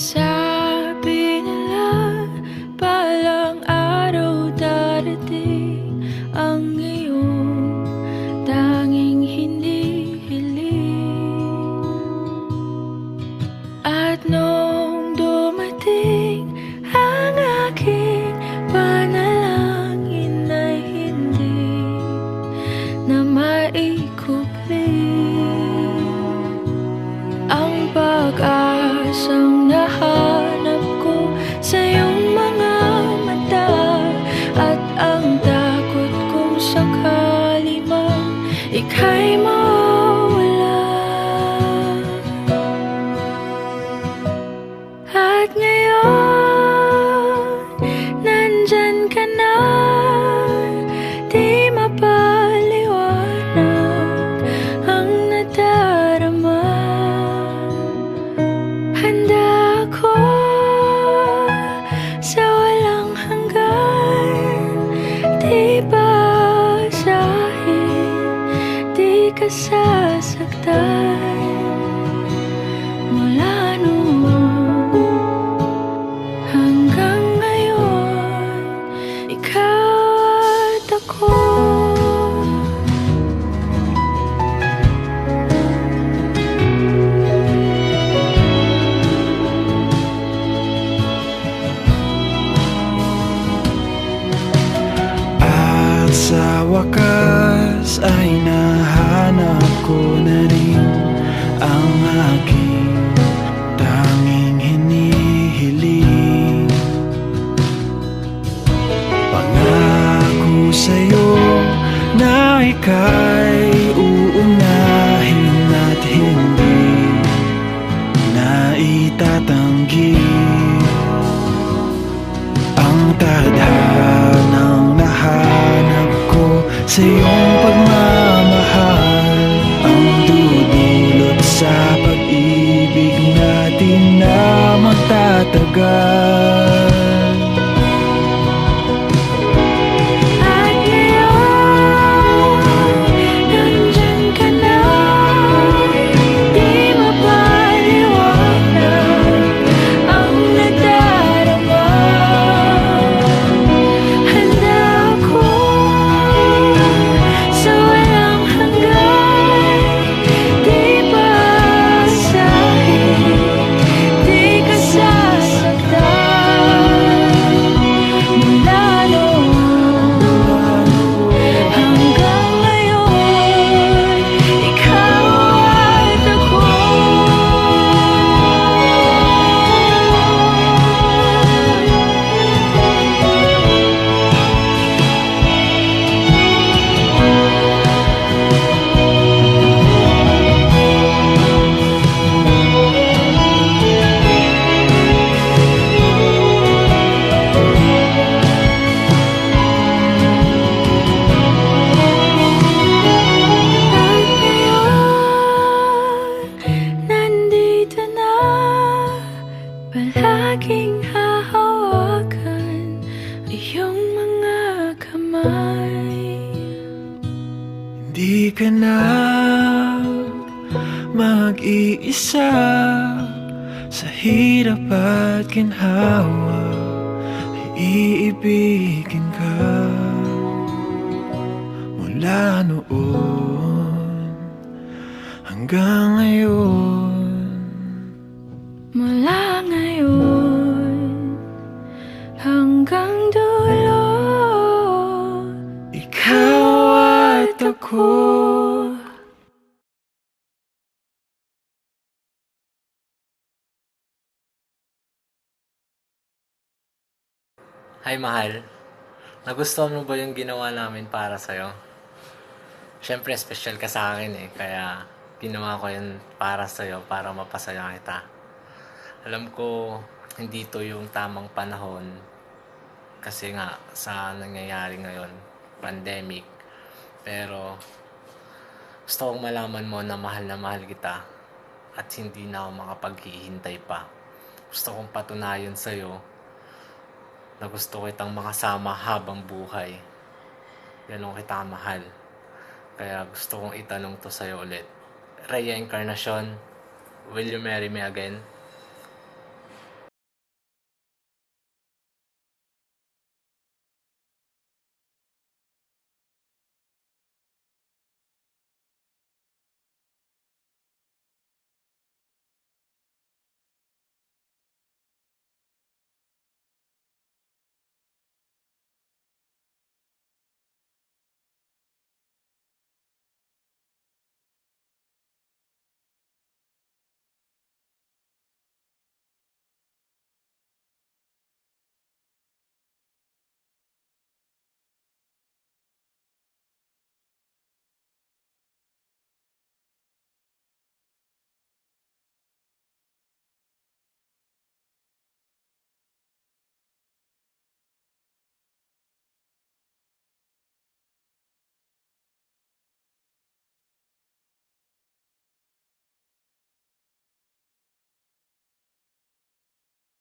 Sabi nila balang araw darating ang iyong tanging hinihiling. At nung dumating ang aking panalangin ay hindi na maikupling. Ang pag-asang nahanap ko sa iyong mga mata, at ang takot kong sakali man ika'y mawala. At ngayon, nandyan ka na, di mapaliwanag ang nadarama. Handa ako sa walang hanggan, di basahin, di ka sasaktan. Mula noon hanggang ngayon, ikaw at ako. At sa wakas ay nahanap ko na rin ang aking tanging hinihiling. Pangako sa'yo na ika'y uunahin at hindi na itatanggi. Ang tadhanang nahanap ko sa iyong pagmamahal, ang dudulot sa pag-ibig natin na magtatagal. At ngayon, nandyan ka na, di mapaliwanag ang nadarama. Handa ako sa walang hanggan, di basahin, di ka sasaktan. Mula noon hanggang ngayon, ikaw at ako. At ngayon, nandito na, palaging hahawakan iyong mga kamay. Hindi ka na mag-iisa sa hirap at ginhawa, ay iibigin ka. Mula noon hanggang ngayon, Mula ngayon hanggang dulo, ikaw at ako. Hi, mahal. Nagustuhan mo ba yung ginawa namin para sa'yo? Siyempre, special ka sa akin eh. Kaya ginawa ko yun para sa'yo, para mapasaya kita. Alam ko, hindi to yung tamang panahon kasi nga sa nangyayari ngayon, pandemic. Pero gusto kong malaman mo na mahal kita at hindi na ako makapaghihintay pa. Gusto kong patunayan sa'yo na gusto kitang makasama habang buhay. Ganon kita mahal. Kaya gusto kong itanong to sa'yo ulit. Rhea Encarnacion, will you marry me again?